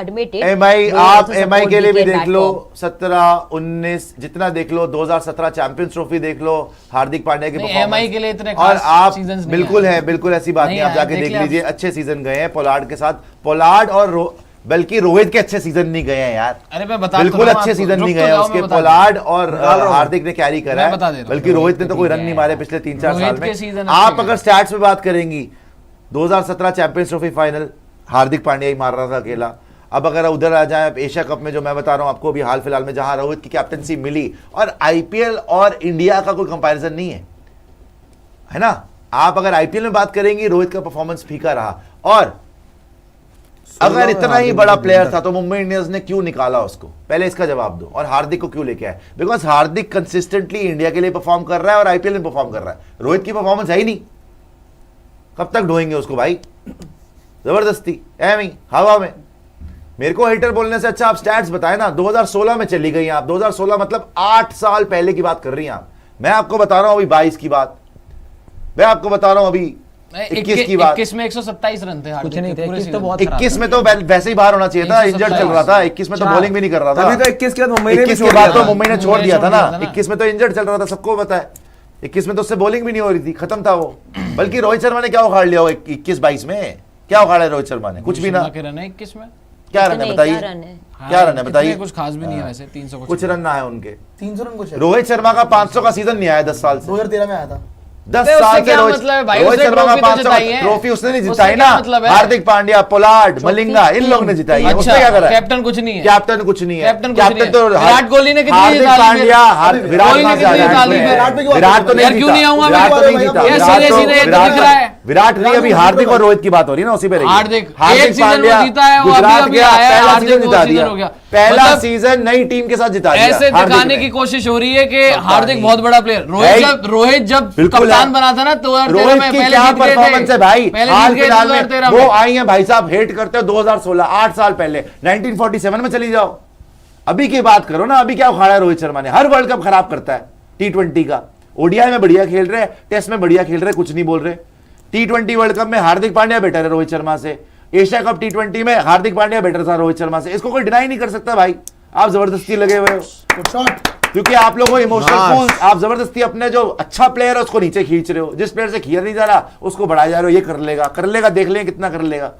Admitted. MI, आप MI के लिए भी देख लो, 17, 19 जितना देख लो, 2017 चैंपियंस ट्रॉफी देख लो, हार्दिक पांड्या की एमआई के लिए इतने और खास आप सीजन्स नहीं बिल्कुल आए। है, बिल्कुल ऐसी बात नहीं, आप आए, जाके देख देख लिया लीजिए, अच्छे सीजन गए हैं पोलार्ड के साथ। पोलार्ड और बल्कि रोहित के अच्छे सीजन नहीं गए हैं यार, अरे मैं बता बिल्कुल अच्छे सीजन नहीं गए हैं उसके। पोलार्ड और हार्दिक ने कैरी करा है, बल्कि रोहित ने तो कोई रन नहीं मारे पिछले 3-4 साल में। आप अगर स्टैट्स में बात करेंगी, 2017 champions trophy final Hardik Pandya ही मार रहा था अकेला। अब अगर उधर आ जाए एशिया कप में, जो मैं बता रहा हूं आपको अभी हाल फिलहाल में, जहां रोहित की कैप्टनसी मिली, और आईपीएल और इंडिया का कोई कंपैरिजन नहीं है ना। आप अगर आईपीएल में बात करेंगी, रोहित का परफॉर्मेंस फीका रहा, और अगर इतना ही बड़ा प्लेयर था तो मुंबई इंडियंस ने क्यों निकाला उसको, पहले इसका जवाब दो। और हार्दिक को क्यों लेके आए? बिकॉज हार्दिक कंसिस्टेंटली इंडिया के लिए परफॉर्म कर रहा है और आईपीएल में परफॉर्म कर रहा है। रोहित की परफॉर्मेंस है ही नहीं, कब तक ढोएंगे उसको भाई, जबरदस्ती एम ही हवा में। मेरे को हेटर बोलने से अच्छा आप स्टैट्स बताए ना। 2016 में चली गई आप, 2016 मतलब 8 साल पहले की बात कर रही हैं आप। मैं आपको बता रहा हूं अभी 22 की बात, मैं आपको बता रहा हूं अभी 21 की बात। 21 में 127 रन थे, कुछ नहीं थे, 21 तो बहुत 21 में तो वैसे ही बाहर होना चाहिए था, इंजर्ड चल रहा था। 21 में तो बॉलिंग भी नहीं कर रहा था, तभी तो 21 के बाद मुंबई ने 21 के बाद तो मुंबई ने छोड़ दिया था ना। 21 में तो इंजर्ड चल रहा था, सबको पता है। 21 में तो उससे बॉलिंग भी नहीं हो रही थी, खत्म था वो। बल्कि रोहित शर्मा ने क्या उखाड़ लिया 21-22 में, क्या उखाड़ा है रोहित शर्मा ने? कुछ भी ना। 21 में क्या रन है बताइए, क्या रन है बताइए? कुछ खास भी नहीं है वैसे, 300 कुछ रन ना है उनके। 300 रन कुछ है। रोहित शर्मा का 500 का सीजन नहीं आया 10 साल से। 2013 में आया था। 10 उससे साल से क्या मतलब है भाई? रोहित उसने शर्मा का ट्रॉफी तो 500 जिताई है। ट्रॉफी उसने नहीं उससे जिताई क्या ना। मतलब है? हार्दिक पांड्या, पोलार्ड, मलिंगा, इन लोगों ने जिताई है। उसने क्या करा? कैप्टन कुछ नहीं है, कैप्टन कुछ नहीं है। कैप्टन कुछ नहीं है। तो विराट कोहली ने कितनी हार्दिक निकाली? पांड्या, विराट कोहली ने कितनी निकाली? विराट तो नहीं यार क्यों नहीं आऊंगा मैं? विराट तो नहीं जीता। ये सीधे-सीधे ये तो दिख रहा है। विराट नहीं, अभी हार्दिक और रोहित की बात हो रही है ना, उसी पे रही। हार्दिक एक सीजन में जीता है, वो गुजरात अभी गया, आया है, पहला हार्दिक सीजन वो जिता सीजन दिया, हो गया। पहला मतलब सीजन नई टीम के साथ जिता दिया। ऐसे दिखाने की कोशिश हो रही है कि हार्दिक बहुत बड़ा प्लेयर। रोहित जब कप्तान बना था ना, 2013 में रोहित की क्या परफॉर्मेंस है भाई हाल फिलहाल में। वो आई हैं भाई साहब, हेट करते हो 2016, 8 साल पहले 1947 में चली जाओ। अभी की बात करो ना, अभी क्या उखाड़ा है रोहित शर्मा ने? हर वर्ल्ड कप खराब करता है। T20 का ओडीआई में बढ़िया खेल रहे हैं, टेस्ट में बढ़िया खेल रहे, कुछ नहीं बोल रहे। T20 वर्ल्ड कप में हार्दिक पांड्या बेटर है रोहित शर्मा से। एशिया कप T20 में हार्दिक पांड्या बेटर था रोहित शर्मा से। इसको कोई डिनाई नहीं कर सकता भाई। आप जबरदस्ती लगे हुए हो, क्योंकि आप लोगों को इमोशनल फूल, आप जबरदस्ती अपने जो अच्छा प्लेयर है उसको नीचे खींच रहे हो। जिस प्लेयर से खींचा नहीं जा रहा उसको बढ़ाया जा रहे हो। ये कर लेगा, देख लें कितना कर लेगा।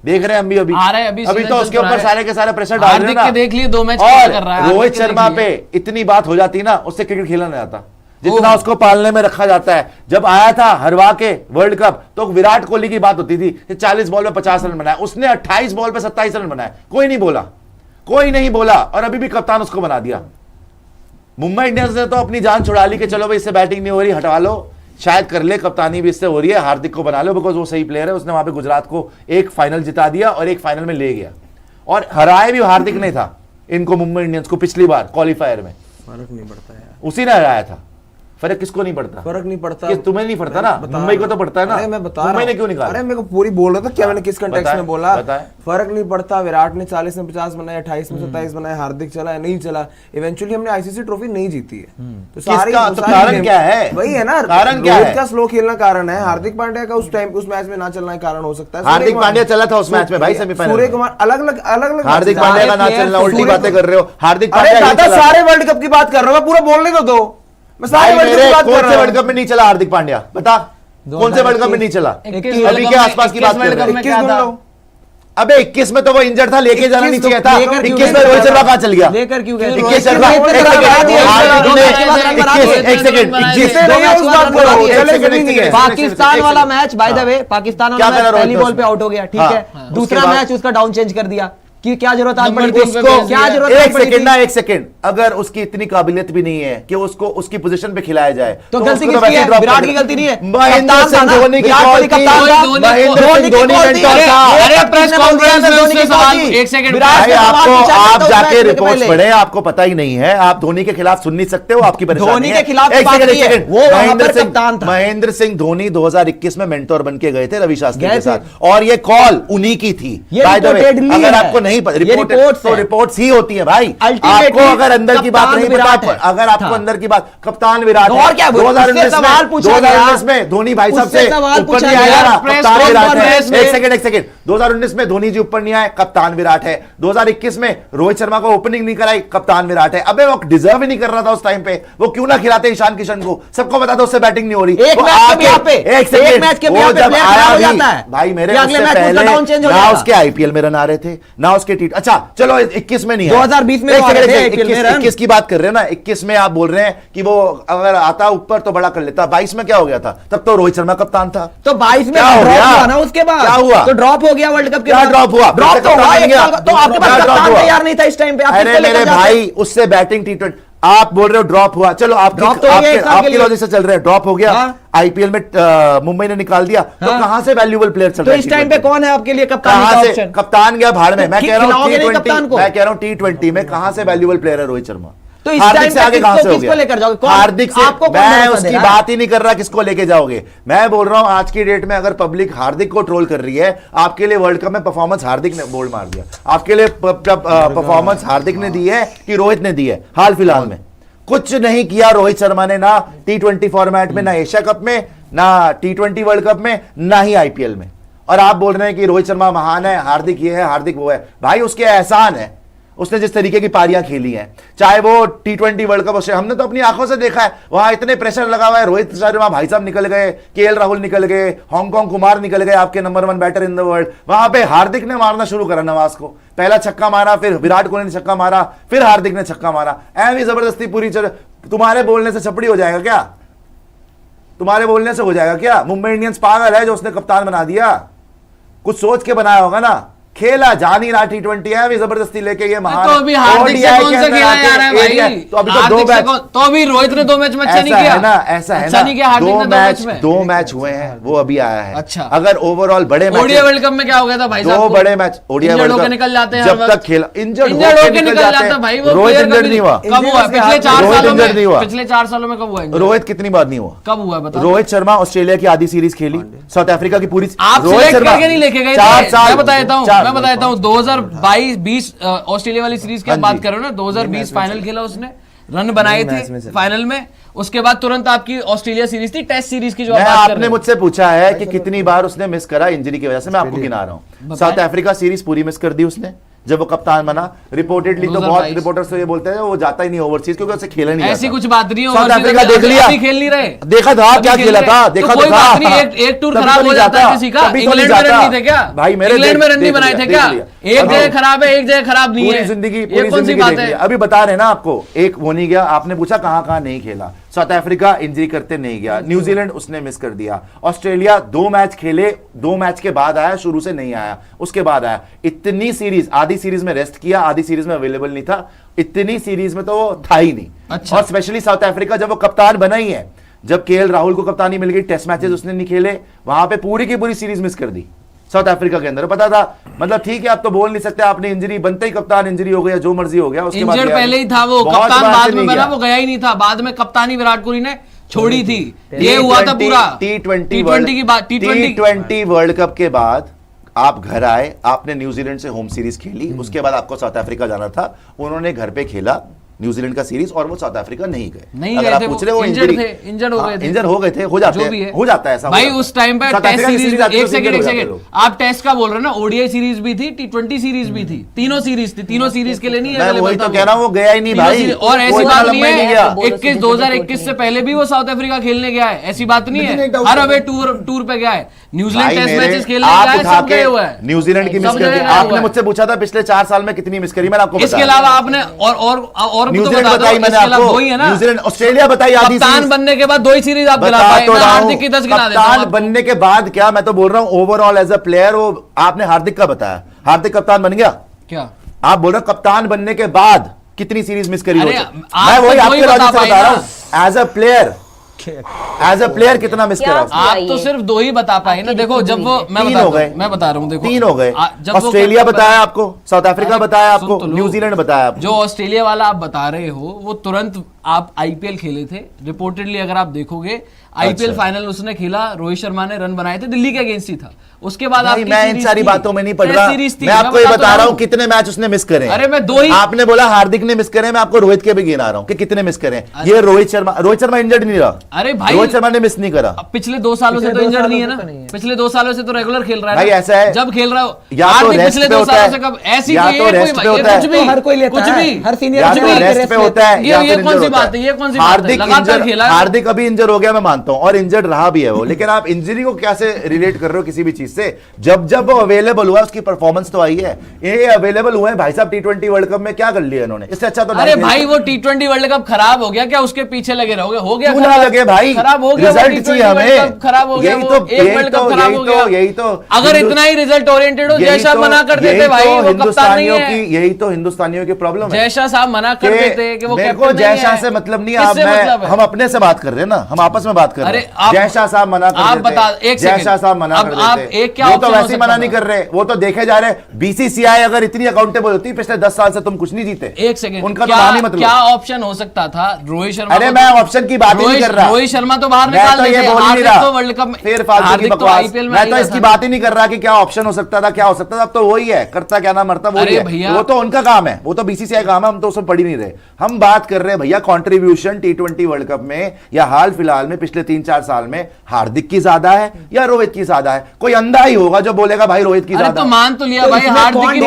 देख रहे हैं हम भी, अभी तो उसके ऊपर सारे के सारे प्रेशर डाल रहे हैं ना। देख लिए 2 मैच कर रहा है। रोहित शर्मा पे इतनी बात हो जाती ना, उससे क्रिकेट खेलना नहीं आता जितना उसको पालने में रखा जाता है। जब आया था हरवा के वर्ल्ड कप, तो विराट कोहली की बात होती थी कि 40 बॉल में 50 रन बनाए, उसने 28 बॉल पे 27 रन बनाए। कोई नहीं बोला, और अभी भी कप्तान उसको बना दिया। मुंबई इंडियंस ने तो अपनी जान छुड़ा ली कि चलो भाई इससे बैटिंग नहीं हो रही, हटवा लो, शायद कर ले, कप्तानी भी इससे हो रही है, हार्दिक को बना लो, बिकॉज वो सही प्लेयर है। उसने वहां पे गुजरात को एक फाइनल जिता दिया और एक फाइनल में ले गया, और हराए भी हार्दिक नहीं था इनको, मुंबई इंडियंस को पिछली बार क्वालिफायर में। फर्क नहीं पड़ता यार, उसी ने हराया था। फर्क किसको नहीं पड़ता? फर्क नहीं पड़ता। कि तुम्हें नहीं पड़ता ना, मुंबई को तो पड़ता है ना। अरे मैं बता मुंबई ने क्यों निकाला? अरे मेरे को पूरी बोल रहा था क्या, मैंने किस कंटेक्स्ट में बोला? बताएं। फर्क नहीं पड़ता। विराट ने 40 में 50 बनाए, 28 में 27 बनाए, हार्दिक चला है नहीं चला, इवेंचुअली हमने आईसीसी ट्रॉफी नहीं जीती है। तो सारी कारण क्या है? वही है ना, कारण क्या है? रोहित का स्लो खेलना कारण है, हार्दिक पांड्या का उस मैच में ना चलना कारण हो सकता है। हार्दिक पांड्या चला था उस मैच में भाई, सेमीफाइनल। सूर्य कुमार अलग हार्दिक पांड्या का ना चलना, उल्टी बातें कर रहे हो। हार्दिक पांड्या पांड्या सारे वर्ल्ड कप की बात कर रहा हूँ, पूरा बोलने तो दो। मैं सारे वर्ल्ड कप की बात कर रहा हूं। वर्ल्ड कप में नहीं चला हार्दिक पांड्या, बता कौन से वर्ल्ड कप में नहीं चला? अभी के आसपास की बात कर रहे हैं। अबे 21 में तो वो इंजर्ड था, लेके जाना नहीं चाहिए था। 21 में रोहित शर्मा कहां चल गया? लेकर क्यों गया? 21 शर्मा एक सेकंड, पाकिस्तान वाला match, by the way, Pakistan वाला मैच पहली बॉल पे आउट हो गया, ठीक है। दूसरा मैच उसका डाउन चेंज कर दिया कि क्या जरूरत पड़ी थी उसको, क्या जरूरत एक सेकंड, अगर उसकी इतनी काबिलियत भी नहीं है कि उसको उसकी पोजीशन पे खिलाया जाए तो गलती किसकी है? विराट की गलती नहीं है, महेंद्र सिंह धोनी की कॉल थी। महेंद्र सिंह धोनी मेंटर था। अरे प्रेस कॉन्फ्रेंस में उससे सवाल, एक सेकंड, आपको आप जाके रिपोर्ट्स पढ़े, आपको पता ही नहीं है, आप धोनी के खिलाफ सुन नहीं सकते हो, आपकी परेशानी धोनी के खिलाफ महेंद्र सिंह धोनी 2021 में मेंटोर बन के गए थे रवि शास्त्री के साथ, और ये कॉल उन्हीं की थी। अगर आपको नहीं रिपोर्ट्स तो रिपोर्ट्स ही होती है भाई। आपको अगर अंदर की बात नहीं पता, अगर आपको अंदर की बात, कप्तान विराट और क्या 2019 में धोनी भाई साहब से ऊपर नहीं आया, कप्तान विराट है। एक सेकंड 2019 में धोनी जी ऊपर नहीं आए, कप्तान विराट है। 2021 में रोहित शर्मा को ओपनिंग नहीं कराई, कप्तान विराट है। अबे वो डिजर्व ही नहीं कर रहा था उस टाइम पे, वो क्यों ना खिलाते ईशान किशन को? सबको बता दो उससे बैटिंग नहीं हो रही। एक मैच के भाई मेरे पहले ना उसके आईपीएल में रन आ रहे थे ना उसके अच्छा चलो 21 में नहीं, 2020 में 21 की बात कर रहे हैं ना। 21 में आप बोल रहे हैं कि वो अगर आता ऊपर तो बड़ा कर लेता। 22 में क्या हो गया था? तब तो रोहित शर्मा कप्तान था। तो 22 में ड्रॉप हुआ ना, उसके बाद क्या हुआ? तो ड्रॉप हो गया वर्ल्ड कप के बाद। ड्रॉप हुआ? ड्रॉप तो हुआ, तो आपके पास कप्तान तैयार नहीं था इस टाइम पे। अरे मेरे भाई उससे बैटिंग T20 आप बोल रहे हो ड्रॉप हुआ, चलो आपकी लॉजिक से चल रहे हैं, ड्रॉप हो गया। आईपीएल में मुंबई ने निकाल दिया, तो कहां से वैल्यूएबल प्लेयर चल रहा है? तो इस टाइम पे कौन है आपके लिए कप्तान का ऑप्शन? कप्तान गया भाड़ में। मैं कह रहा हूं T20 में कहां से वैल्यूएबल प्लेयर है रोहित शर्मा? तो इस हार्दिक से आगे कहां से हो गया? लेकर जाओगे? हार्दिक से मैं उसकी बात ही नहीं कर रहा किसको लेके जाओगे। मैं बोल रहा हूं आज की डेट में अगर पब्लिक हार्दिक को ट्रोल कर रही है, आपके लिए वर्ल्ड कप में परफॉर्मेंस हार्दिक ने बोल्ड मार दिया। आपके लिए परफॉर्मेंस हार्दिक ने दी है कि रोहित ने दी है? हाल फिलहाल में कुछ नहीं किया रोहित शर्मा ने, ना T20 फॉर्मेट में, ना एशिया कप में, ना T20 वर्ल्ड कप में, ना ही आईपीएल में। और आप बोल रहे हैं कि रोहित शर्मा महान है, हार्दिक ये है, हार्दिक वो है। भाई उसके एहसान है, उसने जिस तरीके की पारियां खेली हैं, चाहे वो T20 वर्ल्ड कप, हमने तो अपनी आंखों से देखा है। वहां इतने प्रेशर लगा हुआ है, रोहित शर्मा भाई साहब निकल गए, केएल राहुल निकल गए, हांगकांग कुमार निकल गए, आपके number 1 batter in the world. वहां पे हार्दिक ने मारना शुरू करा नवाज को, पहला छक्का मारा, फिर विराट कोहली ने छक्का मारा, फिर हार्दिक ने छक्का मारा। ऐसी जबरदस्ती पूरी तुम्हारे बोलने से छपड़ी हो जाएगा क्या? तुम्हारे बोलने से हो जाएगा क्या? मुंबई इंडियंस पागल है जो उसने कप्तान बना दिया, कुछ सोच के बनाया होगा ना। खेला जान ही रहा T20 है, अभी जबरदस्ती लेके ये महान तो अभी हार्दिक से कौन सा खेला जा रहा है भाई? तो अभी तो 2 मैच, तो अभी रोहित ने 2 मैच में अच्छा नहीं किया ना, ऐसा है ना, 2 मैच हुए हैं, वो अभी आया है। अच्छा, अगर ओवरऑल बड़े मैच, ओडीआई वर्ल्ड कप में क्या हो गया था भाई साहब? 2 बड़े मैच ओडीआई वर्ल्ड कप निकल जाते हैं जब तक खेला, इंजर्ड होके निकल जाता है भाई। वो रोहित इंजर्ड नहीं हुआ, कब हुआ? पिछले 4 सालों में, नहीं हुआ। पिछले 4 सालों में कब हुआ? रोहित कितनी बार नहीं हुआ? कब हुआ बता? रोहित शर्मा ऑस्ट्रेलिया की आधी सीरीज खेली, साउथ अफ्रीका की पूरी, आप रोहित शर्मा नहीं लेके गए। 4 साल। मैं बताता हूँ 2022 ऑस्ट्रेलिया वाली सीरीज की बात कर रहे हो ना, 2020 फाइनल खेला उसने, रन बनाए थे फाइनल में, उसके बाद तुरंत आपकी ऑस्ट्रेलिया सीरीज थी, टेस्ट सीरीज की जो आप बात कर रहे हैं। आपने मुझसे पूछा है कि कितनी बार उसने मिस करा इंजरी की वजह से, मैं आपको गिना रहा हूं। साउथ अफ्रीका सीरीज पूरी मिस कर दी उसने जब वो कप्तान बना। रिपोर्टेडली तो बहुत रिपोर्टर्स तो ये बोलते हैं वो जाता ही नहीं ओवरसीज क्योंकि उसे खेला नहीं, ऐसी कुछ बात नहीं है। साउथ अफ्रीका देख लिया, खेल नहीं रहे, देखा था क्या खेला था, देखा तो था। एक टूर खराब हो जाता है किसी का, इंग्लैंड में रन नहीं थे क्या भाई? मेरे इंग्लैंड में रन नहीं बनाए थे क्या? एक जगह खराब है, एक जगह खराब नहीं है, जिंदगी पूरी जिंदगी देख लिया। अभी बता रहे ना आपको, एक वो नहीं गया। आपने पूछा कहां कहां नहीं खेला, साउथ अफ्रीका इंजरी करते नहीं गया, न्यूजीलैंड उसने मिस कर दिया, ऑस्ट्रेलिया 2 मैच खेले, 2 मैच के बाद आया, शुरू से नहीं आया, उसके बाद आया। इतनी सीरीज, आधी सीरीज में रेस्ट किया, आधी सीरीज में अवेलेबल नहीं था, इतनी सीरीज में तो वो था ही नहीं। अच्छा। और स्पेशली साउथ अफ्रीका जब वो कप्तान बना ही है, जब केएल राहुल को कप्तानी मिल गई, टेस्ट मैचेस उसने नहीं खेले, वहां पे पूरी की पूरी सीरीज मिस कर दी साउथ अफ्रीका के अंदर। पता था, मतलब ठीक है आप तो बोल नहीं सकते, आपने इंजरी बनते ही कप्तान इंजरी हो गया, जो मर्जी हो गया, उसके बाद पहले ही था वो कप्तान, बाद में बना, वो गया ही नहीं था। बाद में कप्तानी विराट कोहली ने छोड़ी थी, ये हुआ था पूरा T20 की बात। T20 वर्ल्ड कप के बाद आप घर आए, आपने न्यूजीलैंड से होम सीरीज खेली, उसके बाद आपको साउथ अफ्रीका जाना था, उन्होंने घर पे खेला न्यूजीलैंड का सीरीज और वो साउथ अफ्रीका नहीं गए। अगर आप पूछ रहे हो इंजर हो गए थे, हो जाता है ऐसा भाई उस टाइम पे टेस्ट सीरीज। एक सेकंड, आप टेस्ट का बोल रहे हो ना, ओडीआई सीरीज भी थी, T20 सीरीज भी थी, तीनों सीरीज थी, तीनों सीरीज के लिए नहीं है। वही तो कह रहा हूं, वो गया ही नहीं भाई। और ऐसी बात नहीं है 2021 से पहले भी वो साउथ अफ्रीका खेलने गया है, ऐसी बात नहीं है। हर अवे टूर पे गया है, न्यूजीलैंड टेस्ट मैचेस खेलने गया है, सब गए हुआ है। न्यूजीलैंड की मिस कर दी। आपने मुझसे पूछा था पिछले 4 साल में कितनी मिस करी, मैंने आपको इसके अलावा आपने और न्यूजीलैंड बताई मैंने आपको, न्यूजीलैंड ऑस्ट्रेलिया बताई, कप्तान बनने के बाद 2 ही सीरीज आप दिला पाए, मैं हार्दिक की 10 गिना देता हूं। कप्तान बनने के बाद क्या, मैं तो बोल रहा हूं ओवरऑल एज अ प्लेयर, वो आपने हार्दिक का बताया, हार्दिक कप्तान बन गया क्या? आप बोल रहे हो कप्तान बनने के बाद कितनी सीरीज मिस करी? मैं वही आपके लॉजिक से बता रहा हूं, एज अ प्लेयर कितना मिस करा? आप तो सिर्फ 2 ही बता पाए ना। देखो जब वो मैं बता रहा हूँ, देखो 3 हो गए। ऑस्ट्रेलिया बताया आपको, साउथ अफ्रीका बताया आपको, न्यूजीलैंड बताया आपको। जो ऑस्ट्रेलिया वाला आप बता रहे हो वो तुरंत आप आईपीएल खेले थे, रिपोर्टेडली अगर आप देखोगे आईपीएल फाइनल उसने खेला, रोहित शर्मा ने रन बनाए थे, दिल्ली के अगेंस्ट ही था। उसके बाद मैं इन सारी बातों में नहीं पढ़ रहा, मैं आपको ये बता रहा हूं कितने मैच उसने मिस करे। अरे मैं दो ही, आपने बोला हार्दिक ने मिस करे, मैं आपको रोहित के भी गिना रहा हूं कि कितने मिस करे। ये रोहित शर्मा इंजर्ड नहीं रहा। अरे भाई रोहित शर्मा ने मिस नहीं करा। पिछले 2 सालों से तो इंजर्ड नहीं है ना, पिछले 2 सालों से तो रेगुलर खेल रहा है भाई। ऐसा है जब खेल रहा हो, या तो पिछले 2 सालों से कब ऐसी कुछ भी हर कोई लेता है, हर सीनियर रेस्ट पे होता है। ये कौन सी बात है, ये कौन सी बात है? लगातार खेला है। हार्दिक अभी इंजर हो गया मैं मानता हूं, और इंजर्ड रहा भी है वो, लेकिन आप इंजरी को कैसे रिलेट कर रहे हो किसी भी चीज से? जब वो अवेलेबल हुआ उसकी परफॉर्मेंस तो आई है। ये अवेलेबल हुए भाई साहब T20 वर्ल्ड कप में, क्या कर लिया इन्होंने? इससे अच्छा तो अरे भाई वो T20 वर्ल्ड कप खराब हो गया क्या? उसके पीछे लगे रहोगे? हो गया क्यों ना लगे भाई, खराब हो गया, रिजल्ट चाहिए हमें, खराब हो गया, यही तो वर्ल्ड कप खराब हो गया। यही तो अगर इतना ही रिजल्ट ओरिएंटेड हो, जैसा मना कर देते भाई वो कप्तान नहीं है। यही तो हिंदुस्तानियों की प्रॉब्लम है। जैसा साहब मना कर देते कि वो कैप्टन जैसा से मतलब नहीं, आप हम अपने से बात कर रहे हैं ना, हम आपस में बात कर रहे हैं। जैसा साहब मना कर देते, जैसा साहब मना कर देते, वो तो वैसे मना नहीं कर रहे, वो तो देखे जा रहे। बीसीसीआई अगर इतनी अकाउंटेबल होती, पिछले 10 साल से तुम कुछ नहीं जीते। एक सेकंड, उनका तो नाम ही मतलब क्या ऑप्शन हो सकता था रोहित शर्मा? अरे मैं ऑप्शन की बात ही नहीं कर रहा, रोहित शर्मा तो बाहर निकाल ये बोल नहीं रहा, वर्ल्ड कप में फिर फालतू की बकवास। मैं तो इसकी बात ही नहीं कर रहा कि क्या ऑप्शन हो सकता था, क्या हो सकता था। अब तो वही है, करता क्या ना मरता वही है, वो तो उनका काम है, वो तो बीसीसीआई काम है, हम तो उसमें पढ़ ही नहीं रहे। हम बात कर रहे हैं भैया कंट्रीब्यूशन T20 वर्ल्ड कप में, या हाल फिलहाल में पिछले 3-4 साल में हार्दिक की ज्यादा है या रोहित की ज्यादा है? कोई अंधा ही होगा जो बोलेगा भाई रोहित की ज्यादा। तो मान तो लिया भाई, हार्दिक की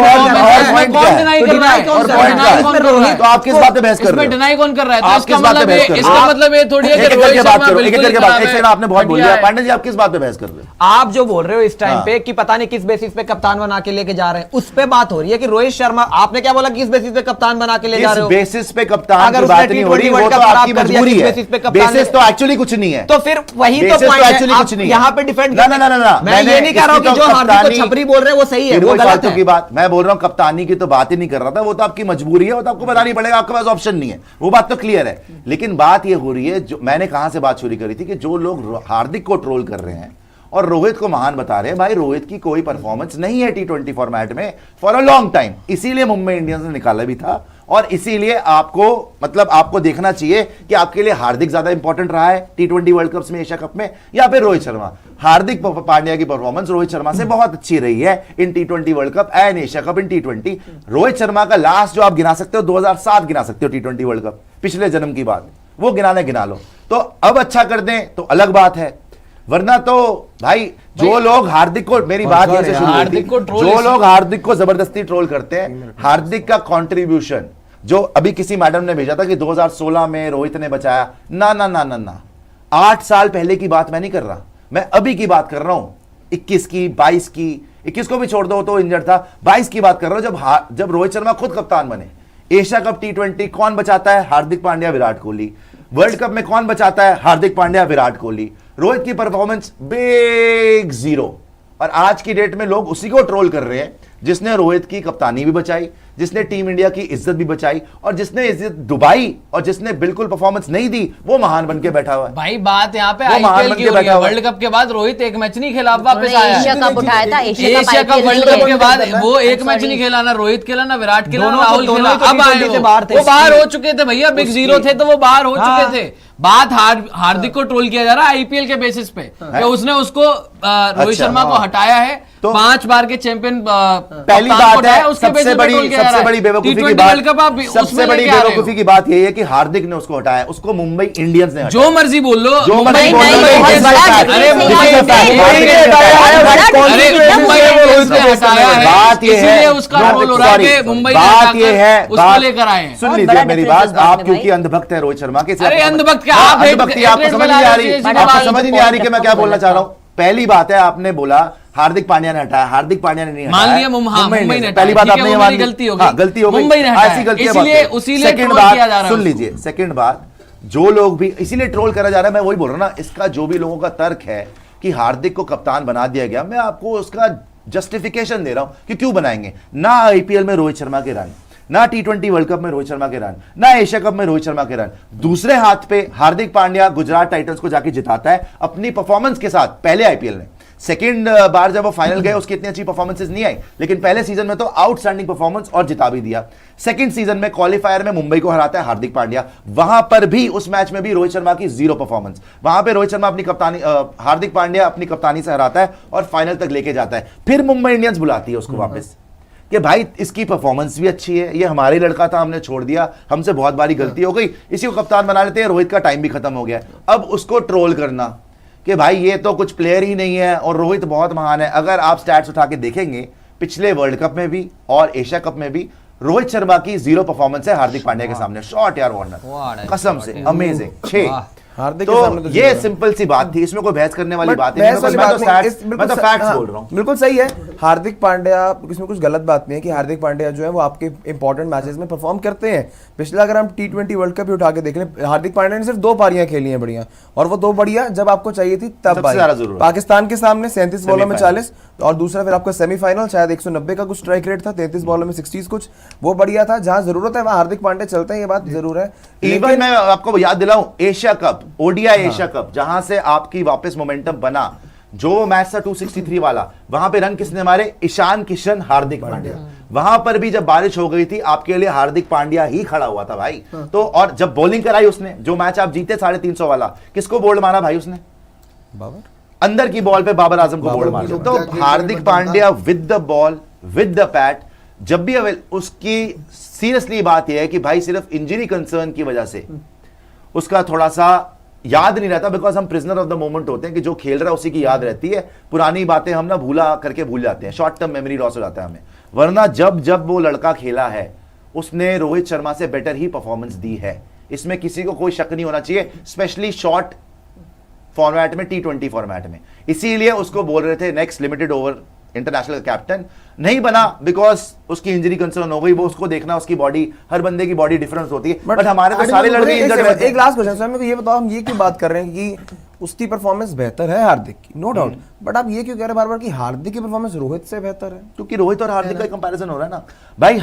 तो आप किस बात पे बहस कर रहे हो? डिनाई कौन कर रहा है? इसका मतलब ये थोड़ी है कि रोहित शर्मा बिल्कुल खराब है। आपने बहुत बोल दिया। पांडे जी आप किस बात पे बहस कर रहे हो? आप जो बोल रहे हो इस टाइम पे कि पता नहीं किस बेसिस पे कप्तान बना के लेके जा रहे हैं, उस पे बात हो रही है कि रोहित शर्मा, आपने क्या बोला किस बेसिस पे कप्तान बना के ले जा रहे हो? बेसिस पे कप्तान की बात नहीं हो रही, वो तो आपकी मजबूरी है। बेसिस तो एक्चुअली कुछ नहीं है। तो फिर वही तो पॉइंट है, आप यहाँ पे डिफेंड ना ना ना ना, मैं ये नहीं कह रहा हूँ कि जो हार्दिक को छपरी बोल रहे हैं वो सही है, वो गलत है। की बात मैं बोल रहा हूँ, कप्तानी की तो बात ही नहीं कर रहा था। वो तो आपकी मजबूरी है, वो तो आपको बतानी पड़ेगा, आपके पास ऑप्शन नहीं है, वो बात तो क्लियर है। लेकिन बात ये हो रही है, जो मैंने कहां से बात शुरू करी थी कि जो लोग हार्दिक को ट्रोल कर रहे हैं और रोहित को महान बता रहे हैं, भाई रोहित की कोई परफॉर्मेंस नहीं है T20 फॉर्मेट में फॉर अ लॉन्ग टाइम। इसीलिए मुंबई इंडियंस ने निकाला भी था, और इसीलिए आपको देखना चाहिए कि आपके लिए हार्दिक ज्यादा इंपॉर्टेंट रहा है T20 वर्ल्ड कप में, एशिया कप में, या फिर रोहित शर्मा। हार्दिक पांड्या की परफॉर्मेंस रोहित शर्मा से बहुत अच्छी रही है इन T20 world cup and Asia cup in T20। Rohit Sharma का लास्ट जो आप गिना सकते हो 2007 गिना सकते हो T20 वर्ल्ड कप, पिछले जन्म की बात, वो गिना लो। तो अब अच्छा कर दें तो अलग बात है, वरना तो भाई जो लोग हार्दिक को, मेरी बात ये से शुरू हुई थी, जो लोग हार्दिक को जबरदस्ती ट्रोल करते हैं, हार्दिक का कंट्रीब्यूशन जो अभी किसी मैडम ने भेजा था कि 2016 में रोहित ने बचाया, ना ना ना ना ना, 8 साल पहले की बात मैं नहीं कर रहा, मैं अभी की बात कर रहा हूं, 21 की, 22 की, 21 को भी छोड़ दो तो इंजर्ड था, 22 की बात कर रहा हूं जब रोहित शर्मा खुद कप्तान बने। एशिया कप T20 कौन बचाता है? हार्दिक पांड्या, विराट कोहली। वर्ल्ड कप में कौन बचाता है? हार्दिक पांड्या, विराट कोहली। रोहित की परफॉर्मेंस बिग जीरो, और आज की डेट में लोग उसी को ट्रोल कर रहे हैं जिसने रोहित की कप्तानी भी बचाई, जिसने टीम इंडिया की इज्जत भी बचाई, और जिसने इज्जत डुबाई, और जिसने बिल्कुल परफॉर्मेंस नहीं दी, वो महान बन के बैठा हुआ है। भाई बात यहाँ पे आईपीएल की हो रही है। वर्ल्ड कप के बाद रोहित एक मैच नहीं खेला, वापस आया, एशिया कप उठाया था, एशिया कप वर्ल्ड कप के बाद वो एक मैच नहीं खेला, ना रोहित खेला, ना विराट खेला, ना राहुल खेला। अब आए वो बाहर हो चुके थे भैया, बिग जीरो थे तो वो बाहर हो चुके थे। बात हार्दिक को ट्रोल किया जा रहा है आईपीएल के बेसिस पे कि उसने उसको रोहित शर्मा को हटाया है, तो 5 बार के चैंपियन पहली बात है, सबसे बड़ी बेवकूफी की बात यही है कि हार्दिक ने उसको हटाया, उसको मुंबई इंडियंस ने जो मर्जी बोल लो, जो मर्जी बात यह है, उसका रोल हो रहा है, मुंबई बात यह है, उसको लेकर आए। सुन लीजिए मेरी बात, आप क्योंकि अंधभक्त है रोहित शर्मा के, अरे अंधभक्त क्या, आपको समझ नहीं आ रही, आपको समझ नहीं आ रही कि मैं क्या बोलना चाह रहा हूं। पहली बात है, आपने बोला हार्दिक पांड्या ने हटाया, हार्दिक पांड्या ने नहीं हटाया, मान लिया मुंबई ने, पहली बात आपने मान ली, गलती हो गई, गलती हो गई, मुंबई ने ऐसी गलती। सेकंड बात सुन लीजिए, सेकंड बात, जो लोग भी इसीलिए ट्रोल करा जा रहा है, मैं वही बोल रहा हूं ना, इसका जो भी लोगों का तर्क है कि हार्दिक को कप्तान बना दिया गया, मैं आपको उसका जस्टिफिकेशन दे रहा हूं कि क्यों बनाएंगे। ना आईपीएल में रोहित शर्मा के रन, ना T20 वर्ल्ड कप में रोहित शर्मा के रन, ना एशिया कप में रोहित शर्मा के रन। दूसरे हाथ पे हार्दिक पांड्या गुजरात टाइटंस को जाके जिताता है अपनी परफॉर्मेंस के साथ पहले आईपीएल में। सेकंड बार जब वो फाइनल गए उसकी इतनी अच्छी परफॉर्मेंसेस नहीं आई, लेकिन पहले सीजन में तो आउटस्टैंडिंग परफॉर्मेंस और जिता भी दिया। सेकंड सीजन में क्वालिफायर में मुंबई को हराता है हार्दिक पांड्या, वहां पर भी उस मैच में भी रोहित शर्मा की जीरो परफॉर्मेंस, वहां पे रोहित शर्मा अपनी कप्तानी हार्दिक पांड्या अपनी कप्तानी से हराता है और फाइनल तक लेके जाता है। फिर मुंबई इंडियंस बुलाती है उसको वापस कि भाई इसकी परफॉर्मेंस भी अच्छी है, ये हमारे लड़का था, हमने छोड़ दिया, हमसे बहुत बारी गलती हो गई, इसी को कप्तान बना लेते हैं, रोहित का टाइम भी खत्म हो गया। अब उसको ट्रोल करना कि भाई ये तो कुछ प्लेयर ही नहीं है और रोहित बहुत महान है। अगर आप स्टैट्स उठा के देखेंगे पिछले वर्ल्ड कप में भी और एशिया कप में भी रोहित शर्मा की जीरो परफॉर्मेंस है हार्दिक पांड्या के सामने। शॉट यार वार्नर कसम से अमेजिंग, 6 हार्दिक तो के सामने तो ये सिंपल सी बात थी, इसमें कोई बहस करने वाली बात नहीं है। मैं तो फैक्ट्स बोल रहा हूँ। बिल्कुल सही है। हार्दिक पांड्या, इसमें कुछ गलत बात नहीं है कि हार्दिक पांड्या जो है वो आपके इंपॉर्टेंट मैचेस में परफॉर्म करते हैं। पिछला अगर हम T20 वर्ल्ड कप ही उठा के देख लें, हार्दिक पांड्या ने सिर्फ 2 पारियां खेली हैं बढ़िया, और वो 2 बढ़िया जब आपको चाहिए थी तब पाकिस्तान के सामने 37 बॉलों में 40, और दूसरा फिर आपका सेमीफाइनल शायद 190 का कुछ स्ट्राइक रेट था, 33 बॉलों में 60 कुछ, वो बढ़िया था। जहां जरूरत है वहां हार्दिक पांड्या चलते हैं, ये बात जरूर है। इवन मैं आपको याद दिलाऊं, Asia cup, ODI Asia cup, जहां से आपकी वापस मोमेंटम बना, जो मैच था 263 वाला, वहां पे रन किसने मारे? ईशान किशन, हार्दिक पांड्या। वहां पर भी जब बारिश हो गई थी आपके लिए हार्दिक पांड्या ही खड़ा हुआ था भाई। तो और जब बॉलिंग कराई उसने, जो मैच आप जीते 350 वाला, किसको बोल्ड मारा भाई उसने? बाबर अंदर की बॉल पे बाबर आजम को बोल्ड मारा। तो Hardik Pandya with the ball, with the bat, जब भी उसकी सीरियसली बात यह है कि भाई सिर्फ इंजरी कंसर्न की वजह से उसका थोड़ा सा याद नहीं रहता, बिकॉज हम प्रिजनर ऑफ द मोमेंट होते हैं कि जो खेल रहा है उसी की याद रहती है, पुरानी बातें हम ना भूला करके भूल जाते हैं, शॉर्ट टर्म मेमोरी लॉस हो जाता है हमें। वरना जब जब वो लड़का खेला है उसने रोहित शर्मा से बेटर ही परफॉर्मेंस दी है, इसमें किसी को कोई शक नहीं होना चाहिए, स्पेशली शॉर्ट फॉर्मेट में, T20 फॉर्मेट में। इसीलिए उसको बोल रहे थे next limited over international captain, नहीं बना बिकॉज उसकी इंजरी कंसर्न हो गई। वो उसको देखना, उसकी बॉडी, हर बंदे की बॉडी डिफरेंस होती है, बट हमारे तो सारे लड़के इंजर्ड रहते हैं। एक लास्ट क्वेश्चन सर, मेरे को ये बताओ, हम ये क्यों बात कर रहे हैं कि उसकी परफॉर्मेंस बेहतर है हार्दिक की, नो डाउट, बट आप ये क्यों कह रहे हैं बार बार कि हार्दिक की परफॉर्मेंस रोहित से बेहतर है? क्योंकि रोहित और हार्दिक का कंपैरिजन हो रहा है ना भाई।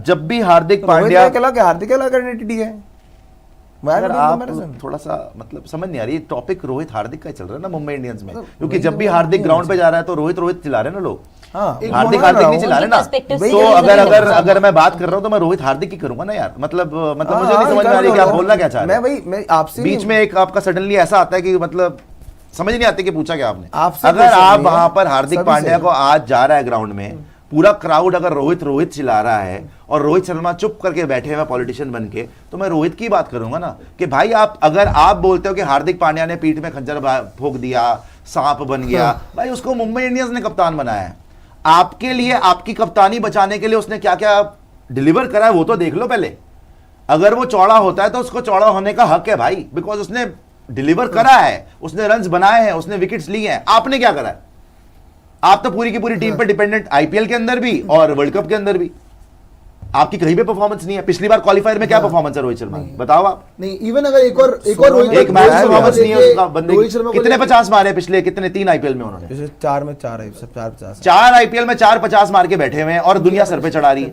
जब भी हार्दिक पांड्या, हार्दिक अलग आइडेंटिटी है, अगर आप थोड़ा सा मतलब समझ नहीं आ रही, टॉपिक रोहित हार्दिक का चल रहा है ना मुंबई इंडियंस में, क्योंकि जब भी हार्दिक ग्राउंड पे जा रहा है तो रोहित चिल्ला रहे हैं ना लोग, हार्दिक नहीं चिल्ला रहे ना। तो अगर मैं बात कर रहा हूँ तो मैं रोहित हार्दिक की करूंगा ना यार, मतलब मुझे नहीं समझ में आ रही कि आप बोलना क्या चाह रहे हैं। मैं आपसे बीच में एक आपका सडनली ऐसा आता है कि मतलब समझ नहीं आती कि पूछा क्या आपने। अगर आप वहां पर हार्दिक पांड्या को आज जा रहा है ग्राउंड में, पूरा क्राउड अगर रोहित चिल्ला रहा है और रोहित शर्मा चुप करके बैठे हुए पॉलिटिशियन बन के, तो मैं रोहित की बात करूंगा ना कि भाई अगर आप बोलते हो कि हार्दिक पांड्या ने पीठ में खंजर फूंक दिया, सांप बन गया, भाई उसको मुंबई इंडियंस ने कप्तान बनाया है, आपके लिए आपकी कप्तानी बचाने के लिए उसने क्या क्या डिलीवर करा है वो तो देख लो पहले। अगर वो चौड़ा होता है तो उसको चौड़ा होने का हक है भाई, बिकॉज उसने डिलीवर करा है, उसने रन्स बनाए हैं, उसने विकेट्स लिए हैं। आपने क्या करा है? आप तो पूरी की पूरी टीम पर डिपेंडेंट, आईपीएल के अंदर भी और वर्ल्ड कप के अंदर भी आपकी कहीं पे परफॉर्मेंस नहीं है। पिछली बार क्वालिफायर में क्या परफॉर्मेंस है रोहित शर्मा, बताओ आप। नहीं, इवन अगर एक और रोहित एक मैच परफॉर्मेंस नहीं है उसका, बंदे कितने 50 मारे पिछले, कितने 3 आईपीएल में उन्होंने, पिछले 4 में 4 है, सब 4-50, 4 आईपीएल में 4-50 मार के बैठे हुए हैं और दुनिया सर पे चढ़ा रही है।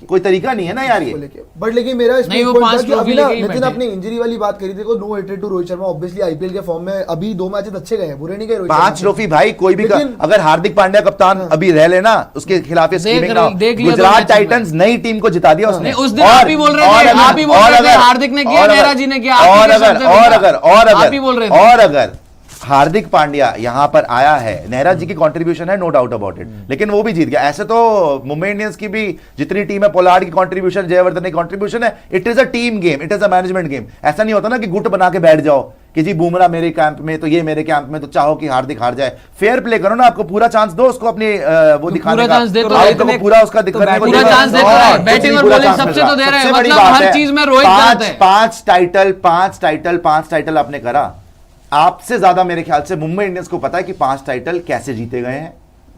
कोई तरीका नहीं है ना यार ये। बट लेकिन मेरा इसमें नितिन अपनी इंजरी वाली बात करी, देखो no hated to Rohit Sharma, obviously IPL के फॉर्म में अभी 2 मैचेस अच्छे गए हैं, बुरे नहीं गए। 5 ट्रॉफी भाई कोई भी, अगर हार्दिक पांड्या कप्तान अभी रह लेना, उसके खिलाफ गुजरात टाइटंस नई टीम को जिता दिया उसने। उस दिन आप ही बोल रहे थे, आप ही बोल रहे थे हार्दिक ने किया, नेहरा जी ने किया, और अगर हार्दिक पांड्या यहां पर आया है, नेहरा जी की कंट्रीब्यूशन है, नो डाउट अबाउट इट, लेकिन वो भी जीत गया। ऐसे तो मुंबई इंडियंस की भी जितनी टीम है, पोलार्ड की कंट्रीब्यूशन, जयवर्धन की कंट्रीब्यूशन है, it is a team game, it is a management game. ऐसा नहीं होता ना कि गुट बना के बैठ जाओ कि जी बुमराह मेरे कैंप में तो ये मेरे कैंप में, तो चाहो कि हार्दिक हार जाए। फेयर प्ले करो ना, आपको पूरा चांस दो उसको अपनी वो दिखाने का, आपको पूरा उसका दिखाने को चांस दे, बैटिंग और बॉलिंग सबसे तो दे रहे हैं, मतलब हर चीज में रोहित जाता है। 5 टाइटल आपने करा, आपसे ज्यादा मेरे ख्याल से मुंबई इंडियंस को पता है कि 5 टाइटल कैसे जीते गए हैं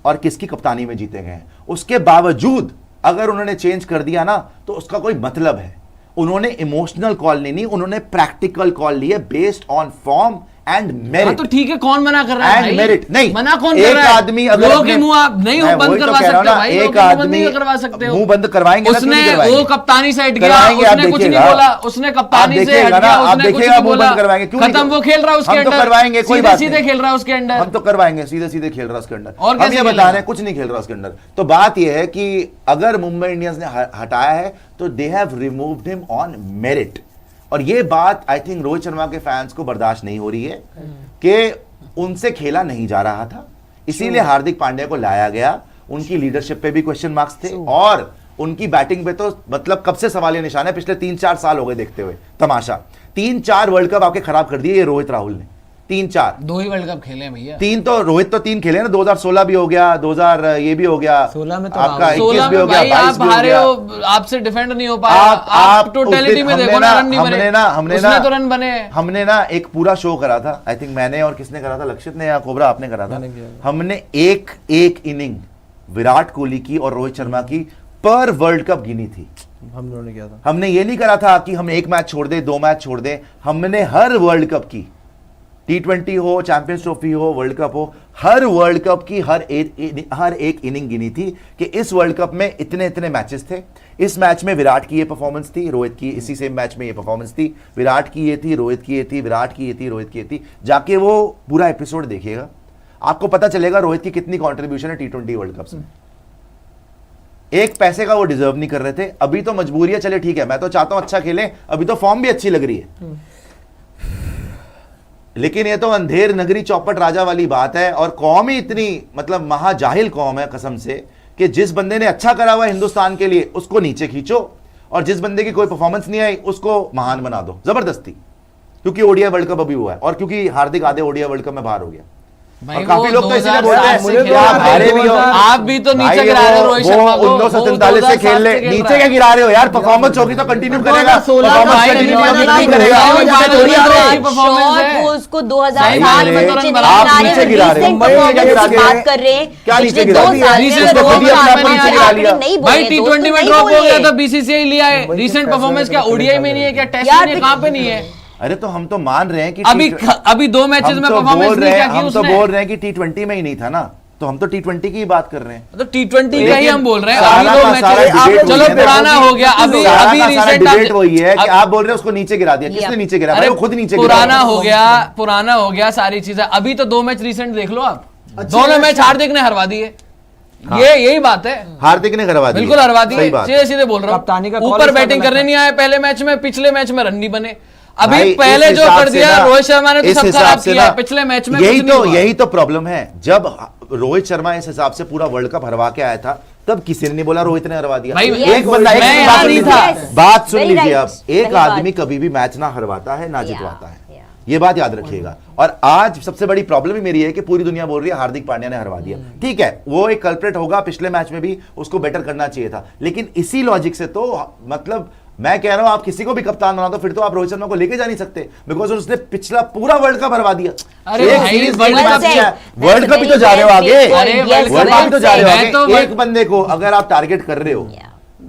और किसकी कप्तानी में जीते गए हैं। उसके बावजूद अगर उन्होंने चेंज कर दिया ना तो उसका कोई मतलब है। उन्होंने इमोशनल कॉल नहीं, उन्होंने प्रैक्टिकल कॉल लिए based on form and merit. तो ठीक है, कौन मना कर रहा है एंड मेरिट नहीं, मना कौन एक कर रहा है? आदमी अगर लोगों के मुंह आप नहीं हो बंद करवा सकते भाई, एक लोगों के मुंह बंद आदमी नहीं करवा सकते हो। मुंह बंद करवाएंगे ना, क्यों नहीं उसने करवाएंगे? वो कप्तानी से हट गया, करवाएंगे, आप उसने कुछ नहीं देखिएगा। बोला, उसने कप्तानी आप से हट देखिएगा ना, गया, आप उसने कुछ देखिएगा, नहीं मुंह बोला, बंद करवाएंगे, क्यों नहीं खत्म, वो खेल रहा है उसके हम तो अंदर, करवाएंगे, कोई बात सीधे नहीं। खेल रहा है उसके अंदर। हम तो करवाएंगे, सीधे सीधे खेल रहा है उसके अंदर। और हम कैसे ये खेल बता रहा रहे हैं कुछ नहीं खेल रहा उसके अंदर। तो बात ये है कि अगर मुंबई इंडियंस ने हटाया है तो they have removed him on merit. और ये बात आई थिंक रोहित शर्मा के फैंस को बर्दाश्त नहीं हो रही है कि उनसे खेला नहीं जा रहा था, इसीलिए हार्दिक पांड्या को लाया गया। उनकी लीडरशिप पे भी क्वेश्चन मार्क्स थे और उनकी बैटिंग पे तो मतलब कब से सवालिया निशान है, पिछले 3-4 साल हो गए देखते हुए तमाशा। 3-4 वर्ल्ड कप आपके खराब कर दिए ये रोहित राहुल ने, 3-4। 2 ही वर्ल्ड कप खेले हैं भैया। 3 तो रोहित तो 3 खेले ना, 2016 भी हो गया, 2000 ये भी हो गया, 16 में तो आपका 21 16 भी हो में गया, भाई 22 आप भी हो हारे गया। हो, आपसे डिफेंड नहीं हो पाया। आप टोटलिटी में देखो ना, रन नहीं बने, उसने तो रन बने। हमने ना एक पूरा शो करा था, आई थिंक मैंने और किसने करा था, लक्षित ने या कोबरा आपने करा था। हमने एक इनिंग विराट कोहली की और रोहित शर्मा की पर वर्ल्ड कप गिनी थी। हम लोगों ने किया था। हमने ये नहीं करा था कि हम 1 मैच छोड़ दे, 2 मैच छोड़ दे, हमने हर वर्ल्ड कप की, T20 हो, चैंपियंस ट्रॉफी हो, वर्ल्ड कप हो, हर वर्ल्ड कप की हर एक इनिंग गिनी थी कि इस वर्ल्ड कप में इतने इतने मैचेस थे, इस मैच में विराट की ये परफॉर्मेंस थी, रोहित की इसी सेम मैच में ये परफॉर्मेंस थी, विराट की ये थी, रोहित की ये थी, विराट की ये थी, रोहित की ये थी। जाके वो पूरा एपिसोड देखिएगा, आपको पता चलेगा रोहित की कितनी कॉन्ट्रीब्यूशन है T20 वर्ल्ड कप में। एक पैसे का वो डिजर्व नहीं कर रहे थे। अभी तो मजबूरी है, चले ठीक है, मैं तो चाहता हूं अच्छा खेले, अभी तो फॉर्म भी अच्छी लग रही है, लेकिन ये तो अंधेर नगरी चौपट राजा वाली बात है। और कौम ही इतनी मतलब महाजाहिल कौम है कसम से कि जिस बंदे ने अच्छा करा हुआ है हिंदुस्तान के लिए उसको नीचे खींचो, और जिस बंदे की कोई परफॉर्मेंस नहीं आई उसको महान बना दो जबरदस्ती, क्योंकि ओडीआई वर्ल्ड कप अभी हुआ है और क्योंकि हार्दिक आधे ओडीआई वर्ल्ड कप में बाहर हो गया। और काफी लोग तो इसीलिए बोलते हैं मुझे आप हारे भी हो, आप भी तो नीचे गिरा रहे हो रोहित शर्मा को। 1947 से खेल ले, नीचे क्या गिरा रहे हो यार? परफॉर्मेंस होगी तो कंटिन्यू करेगा, परफॉर्मेंस कंटिन्यू नहीं करेगा। उसको 2007 आप नीचे गिरा रहे हो, बात कर रहे हैं, क्या नीचे गिरा भाई T20 में ड्रॉप हो गया था, बीसीसीआई लिया है। रीसेंट परफॉर्मेंस क्या ओडीआई में नहीं है क्या, टेस्ट में नहीं है, कहां पे नहीं है? अरे तो हम तो मान रहे हैं कि अभी 2 मैचेस में परफॉर्मेंस नहीं क्या की हम तो उसने। बोल रहे हैं कि T20 में ही नहीं था ना, तो हम तो T20 की बात कर रहे हैं। तो T20 का ही हम बोल रहे हैं। सारा अभी 2 का सारा मैचेस debate चलो वही है ना। पुराना हो गया, अभी डिबेट रिसेंट वही है कि आप बोल रहे हो उसको नीचे गिरा दिया, किसने नीचे गिरा? अरे वो खुद नीचे गिरा। पुराना हो गया सारी चीजें। अभी तो 2 मैच रिसेंट देख लो आप, दोनों मैच हार्दिक ने हरवा दिए। ये यही बात है, हार्दिक ने करवा दी, बिल्कुल हरवा दिए, सही बात। सीधे सीधे बोल रहा कप्तानी का हूँ। call ऊपर इसका बैटिंग गलत करने है। नहीं आए पहले मैच में, पिछले मैच में रन नहीं बने। अभी भाई, पहले इस जो हिसाब कर से दिया ना, रोहित शर्मा ने तो इस सब हिसाब खराब से किया ना, है। पिछले मैच में यही कुछ नहीं हुआ। यही तो प्रॉब्लम है। जब रोहित शर्मा इस हिसाब से पूरा वर्ल्ड कप हरवा के आया था तब किसी ने नहीं बोला रोहित ने हरवा दिया। भाई, एक बंदा मैं एक यहाँ बात नहीं सुन था। लीजिए, बात सुन Very लीजिए right, आप, एक सही बात। आदमी कभी भी मैच ना हरवाता है ना जितवाता है, Yeah. ये बात याद रखिएगा। और आज सबसे बड़ी प्रॉब्लम ही मेरी है कि पूरी दुनिया बोल रही है हार्दिक पांड्या ने हरवा दिया। ठीक है, वो एक कल्प्रेट होगा, पिछले मैच में भी उसको बेटर करना चाहिए था, लेकिन इसी लॉजिक से तो मतलब मैं कह रहा हूं आप किसी को भी कप्तान बना दो फिर तो आप रोहित शर्मा को लेके जा नहीं सकते, बिकॉज उसने पिछला पूरा वर्ल्ड कप हरवा दिया। अरे एक भाई, सीरीज वर्ल्ड जीतना कप अच्छा है, से- वर्ल्ड कप ही तो जा रहे हो आगे, अरे वर्ल्ड कप ही तो जा रहे हो मैं तो आगे। एक बंदे को अगर आप टारगेट कर रहे हो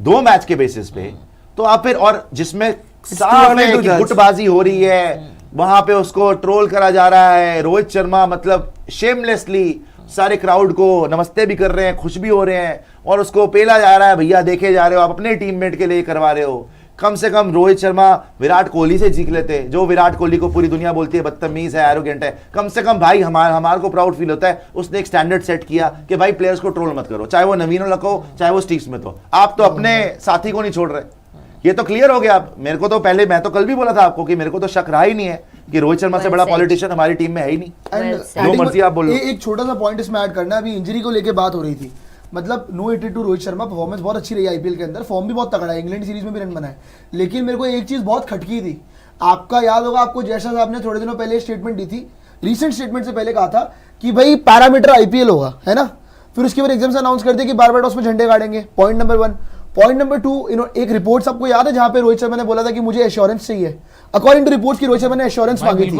2 मैच के बेसिस पे, तो आप फिर, और जिसमें साफ है कि गुटबाजी हो रही है, वहां पे उसको ट्रोल करा जा रहा है। रोहित शर्मा मतलब शेमलेसली सारे क्राउड को नमस्ते भी कर रहे हैं, खुश भी हो रहे हैं, और उसको पेला जा रहा है, भैया देखे जा रहे हो, आप अपने टीममेट के लिए करवा रहे हो। कम से कम रोहित शर्मा विराट कोहली से जीत लेते, जो विराट कोहली को पूरी दुनिया बोलती है बदतमीज है, एरोगेंट है। कम से कम भाई हमारे को प्राउड फील होता है उसने एक स्टैंडर्ड सेट किया कि भाई प्लेयर्स को ट्रोल मत करो, चाहे वो नवीन लक हो चाहे वो स्टीव स्मिथ हो। आप तो अपने साथी को नहीं छोड़ रहे, ये तो क्लियर हो गया। आप मेरे को तो पहले, मैं तो कल भी बोला था आपको कि मेरे को तो शक रहा ही नहीं है कि रोहित शर्मा से बड़ा पॉलिटिशियन हमारी टीम में है ही नहीं। Well said. जो मर्जी आप बोलो। एक छोटा सा पॉइंट इसमें ऐड करना है, अभी इंजरी को लेके बात हो रही थी, मतलब नो 82 रोहित शर्मा, परफॉर्मेंस बहुत अच्छी रही आईपीएल के अंदर, फॉर्म भी बहुत तगड़ा है, इंग्लैंड सीरीज में भी रन बनाए। लेकिन मेरे को एक चीज बहुत खटकी थी, आपका याद होगा, आपको जैसा साहब ने थोड़े दिनों पहले स्टेटमेंट दी थी, रीसेंट स्टेटमेंट से पहले कहा था कि भाई पैरामीटर आईपीएल होगा, है ना। फिर उसके बाद एग्जाम से अनाउंस कर दिया कि बारबाडोस में झंडे गाड़ेंगे। Point number 1। पॉइंट नंबर 2, एक रिपोर्ट सबको याद है जहां पे रोहित शर्मा ने बोला था कि मुझे एश्योरेंस चाहिए। अकॉर्डिंग टू रिपोर्ट्स की रोहित शर्मा ने एश्योरेंस मांगी थी,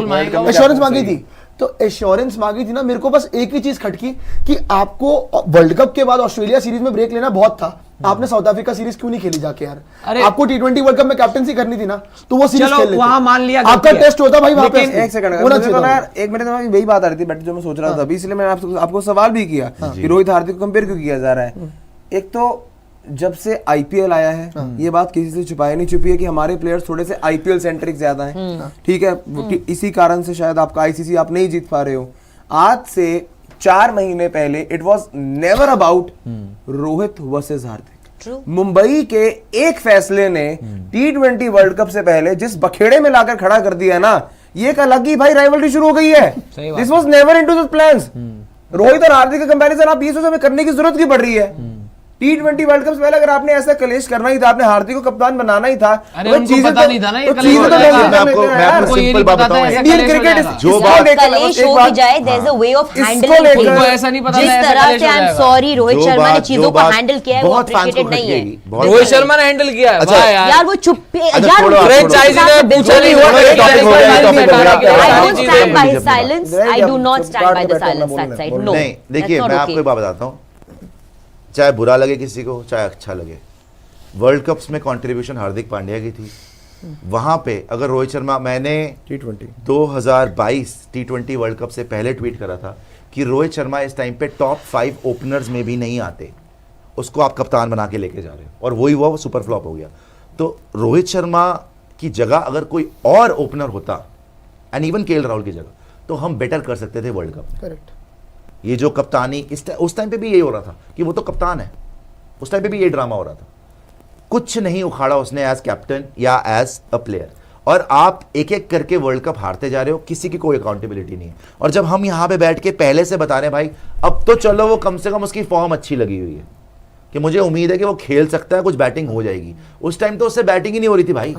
एश्योरेंस मांगी थी। तो एश्योरेंस मांगी थी ना, मेरे को बस एक ही चीज खटकी कि आपको वर्ल्ड कप के बाद ऑस्ट्रेलिया सीरीज में ब्रेक लेना बहुत था, आपने साउथ अफ्रीका सीरीज क्यों नहीं खेली जाके यार? अरे आपको T20 वर्ल्ड कप में कैप्टनसी करनी थी ना, तो वो सीरीज चलो, खेल लेते। वहां मान लिया आपका गलती है। टेस्ट होता भाई वहां पे। लेकिन एक सेकंड होना चाहिए था। यार, एक मिनट में वही बात आ रही थी बैठ जो मैं सोच रहा था अभी, इसलिए मैंने आपको सवाल भी किया कि रोहित हार्दिक को कंपेयर क्यों किया जा रहा है। एक तो जब से आईपीएल आया है, ये बात किसी से छुपाई नहीं छुपी है कि हमारे प्लेयर्स थोड़े से आईपीएल सेंट्रिक ज्यादा हैं, ठीक है, इसी कारण से शायद आपका आईसीसी आप नहीं जीत पा रहे हो। आज से 4 महीने पहले it was never about Rohit versus Hardik. Mumbai के एक फैसले ने T20 वर्ल्ड कप से पहले जिस बखेड़े में लाकर खड़ा कर दिया ना, ये एक अलग ही भाई राइवलरी शुरू हो गई है। This was never into the plans. Rohit और हार्दिक का कंपैरिजन आप 20 में करने की जरूरत क्यों पड़ रही है? T20 वर्ल्ड कप से पहले अगर आपने ऐसा कलेश करना ही था, आपने हार्दिक को कप्तान बनाना ही था, अरे उनको पता नहीं था ना ये कलेश चीजें हो तो जाएगा। नहीं मैं आपको आपको ये सिंपल नहीं बात पता था बताऊं, ऐसा इंडियन कलेश हो क्रिकेट जाएगा। जो इसका बात कलेश हो भी जाए, there is a way of handling लेकर- उनको ऐसा नहीं पता जिस था ऐसा तरह कलेश से हो आई एम जाएगा। सॉरी रोहित जो शर्मा ने बात- चीजों जो को बात हैंडल किया है, वो बहुत फैंस को अप्रिशिएटेड नहीं खटकेगी, है। बहुत रोहित फैंस- शर्मा ने हैंडल किया है, अच्छा, वाह यार। यार वो चुप अच्छा, यार छोड़ो, फ्रेंचाइजी ने छोड़ो। पूछा नहीं छोड़ो, हुआ, ये topic हो गया, फ्रेंचाइजी topic हो गया। बैठा I के don't चीजें stand by हैं। his silence. I do not stand by the silence that side. No, नहीं देखिए, that's मैं not आपको okay. एक बात बताता हूँ, चाहे बुरा लगे किसी को चाहे अच्छा लगे, वर्ल्ड कप्स में कंट्रीब्यूशन हार्दिक पांड्या की थी। वहां पे अगर रोहित शर्मा, मैंने T20 2022 T20 वर्ल्ड कप से पहले ट्वीट करा था कि रोहित शर्मा इस टाइम पे टॉप 5 ओपनर्स में भी नहीं आते, उसको आप कप्तान बना के लेके जा रहे हो, और वही हुआ, वो सुपर फ्लॉप हो गया। तो रोहित शर्मा की जगह अगर कोई और ओपनर होता, एंड इवन केएल राहुल की जगह, तो हम बेटर कर सकते थे वर्ल्ड कप में। करेक्ट। ये जो कप्तानी उस टाइम पे भी यही हो रहा था कि वो तो कप्तान है, उस टाइम पे भी ये ड्रामा हो रहा था। कुछ नहीं उखाड़ा उसने एज कैप्टन या एज अ प्लेयर, और आप एक एक करके वर्ल्ड कप हारते जा रहे हो, किसी की कोई अकाउंटेबिलिटी नहीं है। और जब हम यहां पे बैठ के पहले से बता रहे हैं भाई अब तो चलो वो कम से कम उसकी फॉर्म अच्छी लगी हुई है कि मुझे उम्मीद है कि वो खेल सकता है, कुछ बैटिंग हो जाएगी। उस टाइम तो उससे बैटिंग ही नहीं हो रही थी भाई,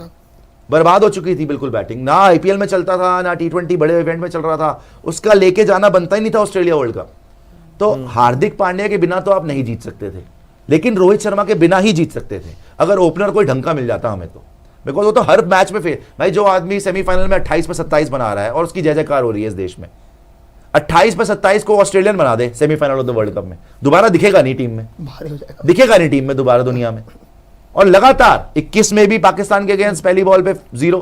बर्बाद हो चुकी थी बिल्कुल बैटिंग, ना आईपीएल में चलता था ना T20 बड़े इवेंट में चल रहा था, उसका लेके जाना बनता ही नहीं था ऑस्ट्रेलिया वर्ल्ड कप। तो हार्दिक पांड्या के बिना तो आप नहीं जीत सकते थे, लेकिन रोहित शर्मा के बिना ही जीत सकते थे अगर ओपनर कोई ढंग का मिल जाता हमें। तो बिकॉज वो तो हर मैच में फेल, भाई जो आदमी सेमीफाइनल में 28 पे 27 बना रहा है और उसकी जय जयकार हो रही है इस देश में, 28 पे 27 को ऑस्ट्रेलियन बना दे semifinal of the world cup में, दोबारा दिखेगा नहीं टीम में, भारी हो जाएगा। दिखेगा नहीं टीम में दोबारा दुनिया में। और लगातार 21 में भी पाकिस्तान के अगेंस्ट पहली बॉल पे 0,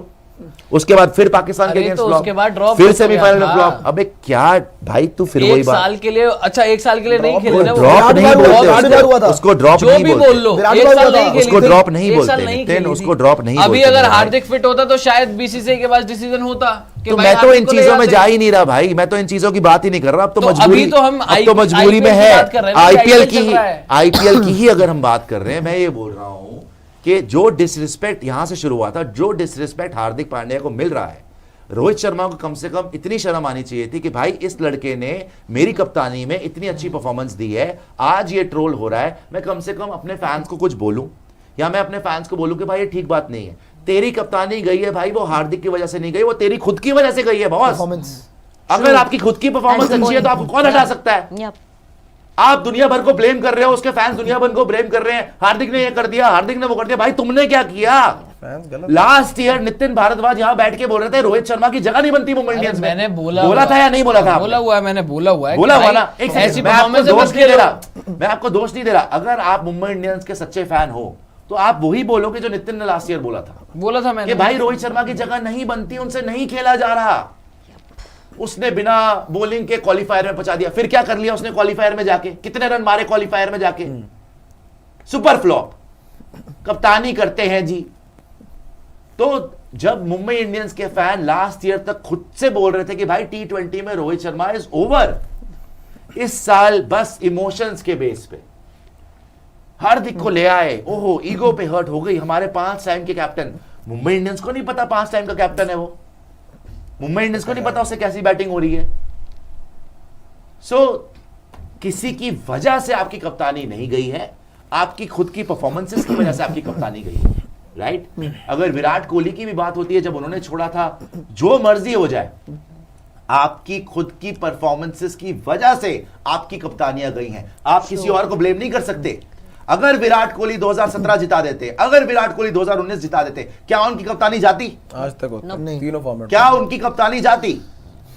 उसके बाद फिर पाकिस्तान के अरे अगेंस्ट तो उसके बाद फ्लॉप, drop फिर हो सेमीफाइनल गया में था। फ्लॉप। अबे क्या भाई, तू फिर वही एक बात, साल के लिए, अच्छा एक साल के लिए नहीं खेले ना वो। ड्रॉप नहीं विराट बोलते विराट उसको, हुआ था। उसको ड्रॉप जो नहीं भी बोल बोलते, लो, विराट एक कोहली साल था। नहीं खेली उसको थी। ड्रॉप नहीं एक साल बोलते, नहीं नितिन, खेली उसको थी। ड्रॉप नहीं अभी बोलते अगर भाई। हार्दिक फिट होता तो शायद बीसीसीआई के पास डिसीजन होता कि तो भाई मैं तो हार्दिक इन को ले चीजों में जाते। जा ही नहीं रहा भाई, मैं तो इन चीजों की बात ही नहीं कर रहा। अब तो तो मजबूरी, अभी तो हम अब तो मजबूरी IPL में की है, बात कर रहे हैं ना, आईपीएल IPL की चल रहा है। आईपीएल की ही अगर हम बात कर रहे हैं, मैं ये बोल रहा हूं कि जो डिसरिस्पेक्ट यहां से शुरू हुआ था, जो डिसरिस्पेक्ट हार्दिक पांड्या को मिल रहा है, रोहित शर्मा को कम से कम इतनी शर्म आनी चाहिए थी कि भाई इस लड़के ने मेरी कप्तानी में इतनी अच्छी परफॉर्मेंस दी है, आज ये ट्रोल हो रहा है, मैं कम से कम अपने फैंस को कुछ बोलूं, या मैं अपने फैंस को बोलूं कि भाई ये ठीक बात नहीं है, तेरी कप्तानी गई है भाई, वो हार्दिक की वजह से नहीं गई, वो तेरी खुद की वजह से गई है बॉस। परफॉर्मेंस अगर आपकी खुद की परफॉर्मेंस अच्छी है तो आपको कौन हटा सकता है? Yep. आप दुनिया भर को ब्लेम कर रहे हो, उसके फैंस दुनिया भर को ब्लेम कर रहे हैं, हार्दिक ने ये कर दिया, हार्दिक ने वो कर दिया। भाई तुमने क्या किया? फैंस गलत लास्ट ईयर नितिन भारद्वाज यहां बैठ के बोल रहे थे रोहित शर्मा की जगह नहीं बनती मुंबई इंडियंस में। मैंने बोला था या नहीं बोला था? बोला हुआ है, मैंने बोला हुआ है बोला कि हुआ भाई ना। एक ऐसी सेकंड, मैं आपको परफॉर्मेंस दोष नहीं दे रहा, मैं आपको दोष नहीं दे रहा। अगर आप मुंबई इंडियंस के सच्चे फैन हो तो आप वही बोलोगे जो नितिन ने लास्ट ईयर बोला था मैंने कि भाई रोहित शर्मा की जगह नहीं बनती, उनसे नहीं खेला जा रहा। उसने बिना बॉलिंग के क्वालिफायर में पहुंचा दिया। फिर क्या कर लिया उसने क्वालिफायर में जाके? कितने रन मारे क्वालिफायर में जाके? Super flop. कप्तानी करते हैं जी। तो जब मुंबई इंडियंस के फैन लास्ट ईयर तक खुद से बोल रहे थे कि भाई T20 में रोहित शर्मा इज ओवर, इस साल बस इमोशंस के बेस पे हार्दिक को ले आए, ओहो ईगो पे हर्ट हो गई, हमारे 5 टाइम के कैप्टन। मुंबई इंडियंस को नहीं पता 5 टाइम का कैप्टन है वो, मुंबई इंडियंस को नहीं पता उससे कैसी बैटिंग हो रही है। सो किसी की वजह से आपकी कप्तानी नहीं गई है, आपकी खुद की परफॉर्मेंसेस की वजह से आपकी कप्तानी गई है, राइट? अगर विराट कोहली की भी बात होती है, जब उन्होंने छोड़ा था, जो मर्जी हो जाए, आपकी खुद की परफॉर्मेंसेस की वजह से आपकी कप्तानियां गई हैं। आप किसी और को ब्लेम नहीं कर सकते। अगर विराट कोहली 2017 जिता देते, अगर विराट कोहली 2019 जिता देते, क्या उनकी कप्तानी जाती? आज तक होता No. तीनों फॉर्मेट क्या उनकी कप्तानी जाती?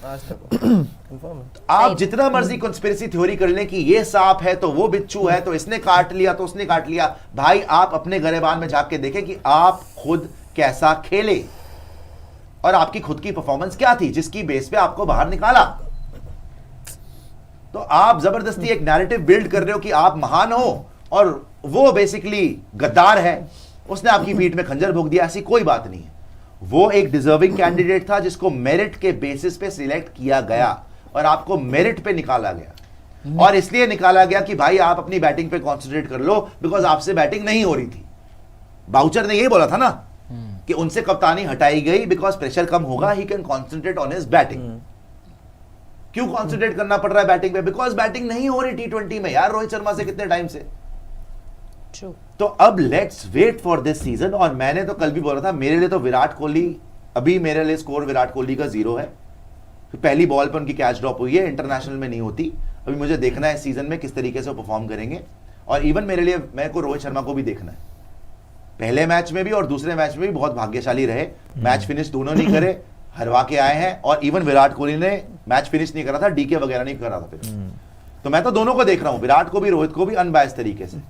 आप जितना मर्जी कंस्पिरेसी थ्योरी कर लें कि ये सांप है तो वो बिच्छू है तो इसने काट लिया तो उसने काट लिया, भाई आप अपने गरेबान में झांक के देखें कि आप खुद कैसा खेले और आपकी खुद की परफॉर्मेंस क्या थी जिसकी बेस पे आपको बाहर निकाला। तो आप जबरदस्ती एक नैरेटिव बिल्ड कर रहे हो कि आप महान हो और वो बेसिकली गद्दार है, उसने आपकी पीठ में खंजर भोंक दिया। ऐसी कोई बात नहीं है। वो एक डिजर्विंग कैंडिडेट था जिसको मेरिट के बेसिस पे सिलेक्ट किया गया और आपको मेरिट पे निकाला गया, और इसलिए निकाला गया कि भाई आप अपनी बैटिंग पे कॉन्सेंट्रेट कर लो बिकॉज आपसे बैटिंग नहीं हो रही थी। बाउचर ने यही बोला था ना कि उनसे कप्तानी हटाई गई बिकॉज प्रेशर कम होगा, he can concentrate on his batting. क्यों कॉन्सेंट्रेट करना पड़ रहा है बैटिंग पे? बिकॉज बैटिंग नहीं हो रही T20 में यार रोहित शर्मा से कितने टाइम से। True. तो अब let's wait for this season. और मैंने तो कल भी बोला था, मेरे लिए तो विराट कोहली, अभी मेरे लिए स्कोर विराट कोहली का 0 है। पहली बॉल पर उनकी कैच ड्रॉप हुई है, इंटरनेशनल में नहीं होती। अभी मुझे देखना है सीजन में किस तरीके से परफॉर्म करेंगे, और इवन मेरे लिए, मेरे को रोहित शर्मा को भी देखना है। पहले मैच में भी और दूसरे मैच में भी बहुत भाग्यशाली रहे, मैच फिनिश दोनों नहीं करे, हरवा के आए हैं। और इवन विराट कोहली ने मैच फिनिश नहीं करा था, डीके वगैरह नहीं करा था फिर। तो मैं तो दोनों को देख रहा हूं, विराट को भी रोहित को भी, अनबायस्ड तरीके से,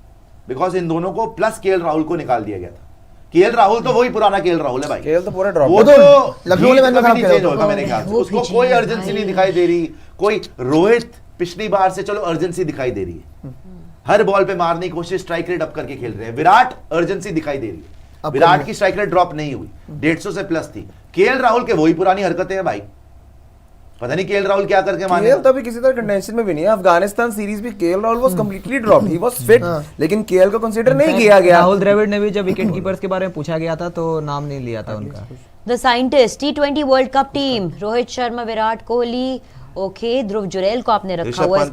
बिकॉज इन दोनों को प्लस केएल राहुल को निकाल दिया गया था। केएल राहुल तो वही पुराना केएल राहुल है भाई, केएल तो पूरा ड्रॉप, वो तो लखनऊ वाले मैच में खराब चेंज खेला होगा मेरे ख्याल से। उसको कोई अर्जेंसी नहीं दिखाई दे रही, कोई रोहित पिछली बार से चलो अर्जेंसी दिखाई दे रही है, हर बॉल पे मारने की कोशिश, स्ट्राइक रेट अप करके खेल रहे हैं। विराट अर्जेंसी दिखाई दे रही है, विराट की स्ट्राइक रेट ड्रॉप नहीं हुई, 150 से प्लस थी। केएल राहुल के वही पुरानी हरकतें हैं भाई, पता नहीं केएल राहुल क्या करके माने। केएल तो अभी किसी तरह कंटेंशन में भी नहीं है। अफगानिस्तान सीरीज भी KL Rahul was completely dropped, he was fit, लेकिन केएल को कंसीडर नहीं किया गया। राहुल द्रविड़ ने भी जब विकेट कीपर्स के बारे में पूछा गया था तो नाम नहीं लिया था उनका। The scientist, T20 world cup team, Rohit Sharma, Virat Kohli, okay, Dhruv Jurel को आपने रखा ऋषभ हुआ है। पंत